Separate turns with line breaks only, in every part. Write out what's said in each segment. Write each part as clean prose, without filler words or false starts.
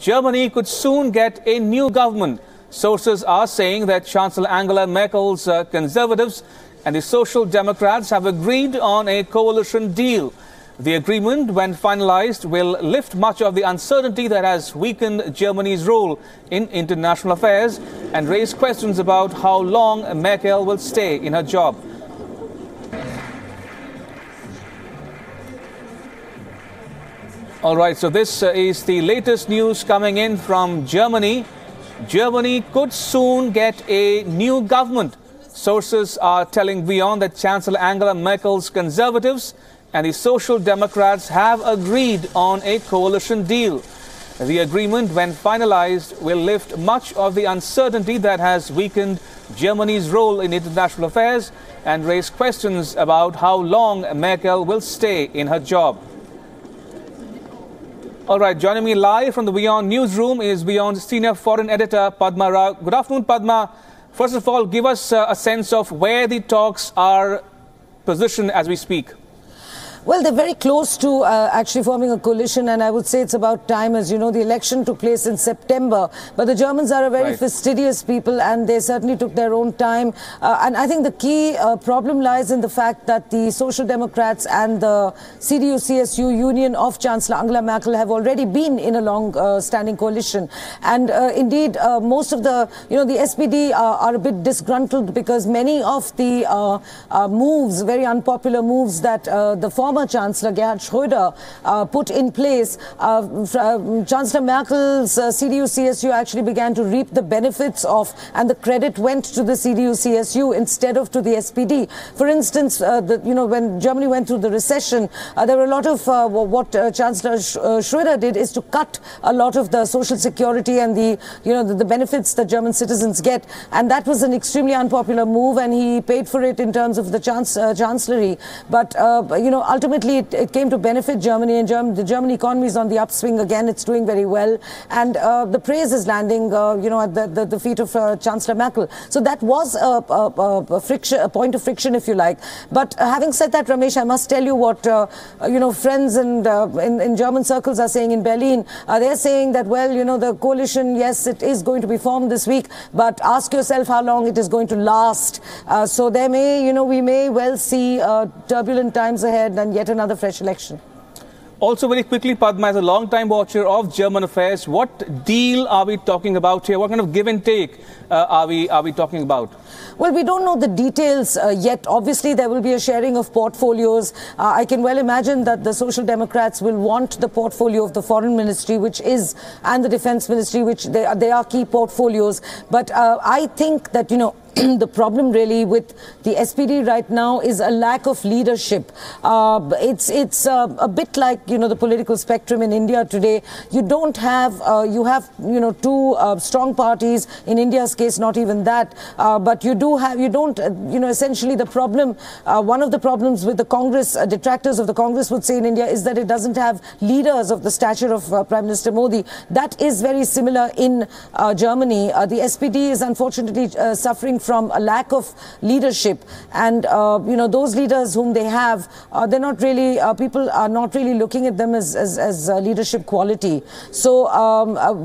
Germany could soon get a new government. Sources are saying that Chancellor Angela Merkel's Conservatives and the Social Democrats have agreed on a coalition deal. The agreement, when finalized, will lift much of the uncertainty that has weakened Germany's role in international affairs and raise questions about how long Merkel will stay in her job. All right, so this is the latest news coming in from Germany. Germany could soon get a new government. Sources are telling WION that Chancellor Angela Merkel's Conservatives and the Social Democrats have agreed on a coalition deal. The agreement, when finalized, will lift much of the uncertainty that has weakened Germany's role in international affairs and raise questions about how long Merkel will stay in her job. All right, joining me live from the WION newsroom is WION's senior foreign editor, Padma Rao. Good afternoon, Padma. First of all, give us a sense of where the talks are positioned as we speak.
Well, they're very close to actually forming a coalition, and I would say it's about time. As you know, the election took place in September, but the Germans are a very fastidious people, and they certainly took their own time. And I think the key problem lies in the fact that the Social Democrats and the CDU-CSU union of Chancellor Angela Merkel have already been in a long-standing coalition. And indeed, most of the, the SPD are a bit disgruntled because many of the moves, very unpopular moves that the former Chancellor Gerhard Schröder put in place, Chancellor Merkel's CDU-CSU actually began to reap the benefits of, and the credit went to the CDU-CSU instead of to the SPD. For instance, when Germany went through the recession, there were a lot of what Chancellor Schröder did is to cut a lot of the social security and the benefits that German citizens get, and that was an extremely unpopular move, and he paid for it in terms of the chancellery. But ultimately, it came to benefit Germany, and the German economy is on the upswing again. It's doing very well, and the praise is landing, at the feet of Chancellor Merkel. So that was a point of friction, if you like. But having said that, Ramesh, I must tell you what friends and in German circles are saying in Berlin. They're saying that, well, the coalition, yes, it is going to be formed this week, but ask yourself how long it is going to last. So there may, we may well see turbulent times ahead and yet another fresh election.
Also, very quickly, Padma, as a long-time watcher of German affairs, what deal are we talking about here? What kind of give and take are we talking about?
Well, we don't know the details yet. Obviously, there will be a sharing of portfolios. I can well imagine that the Social Democrats will want the portfolio of the Foreign Ministry, and the Defense Ministry, which they are key portfolios. But I think that, the problem really with the SPD right now is a lack of leadership. It's a bit like, the political spectrum in India today. You don't have, you have, two strong parties. In India's case, not even that. But you don't, essentially the problem, one of the problems with the Congress, detractors of the Congress would say in India is that it doesn't have leaders of the stature of Prime Minister Modi. That is very similar in Germany. The SPD is unfortunately suffering from a lack of leadership, and those leaders whom they have, they're not really, people are not really looking at them as leadership quality. So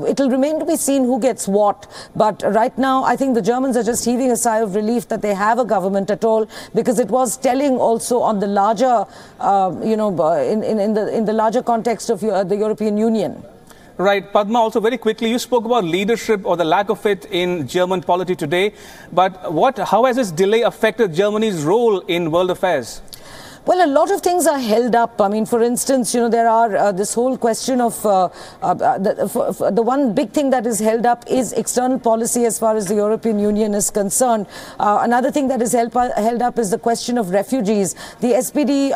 it'll remain to be seen who gets what. But right now, I think the Germans are just heaving a sigh of relief that they have a government at all, because it was telling also on the larger, in the larger context of the European Union.
Right. Padma, also very quickly, you spoke about leadership or the lack of it in German polity today. But how has this delay affected Germany's role in world affairs?
Well, a lot of things are held up. I mean, for instance, there are this whole question of the one big thing that is held up is external policy as far as the European Union is concerned. Another thing that is held up is the question of refugees. The SPD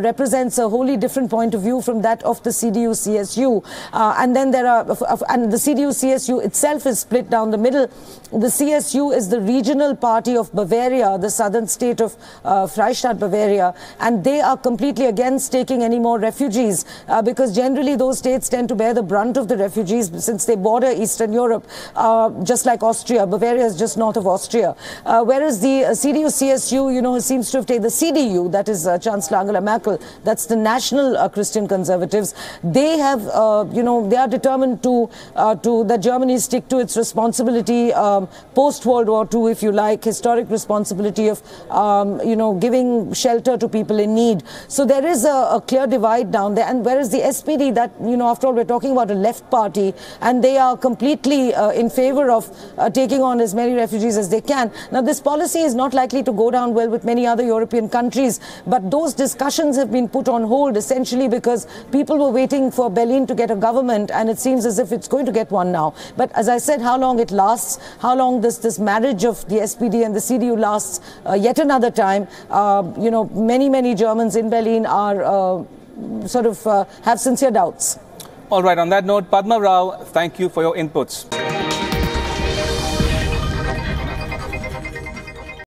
represents a wholly different point of view from that of the CDU-CSU. And then there are, and the CDU-CSU itself is split down the middle. The CSU is the regional party of Bavaria, the southern state of Freistaat, Bavaria. And and they are completely against taking any more refugees because generally those states tend to bear the brunt of the refugees since they border Eastern Europe, just like Austria. Bavaria is just north of Austria. Whereas the CDU-CSU, you know, seems to have taken the CDU, that is Chancellor Angela Merkel, that's the National Christian Conservatives. They have, you know, they are determined to that Germany stick to its responsibility post-World War II, if you like, historic responsibility of, you know, giving shelter to people in need. So there is a clear divide down there. And whereas the SPD, that, you know, after all, we're talking about a left party, and they are completely in favor of taking on as many refugees as they can. Now, this policy is not likely to go down well with many other European countries, but those discussions have been put on hold essentially because people were waiting for Berlin to get a government, and it seems as if it's going to get one now. But as I said, how long it lasts, how long this marriage of the SPD and the CDU lasts yet another time, you know, many Germans in Berlin are have sincere doubts.
All right, on that note, Padma Rao, thank you for your inputs.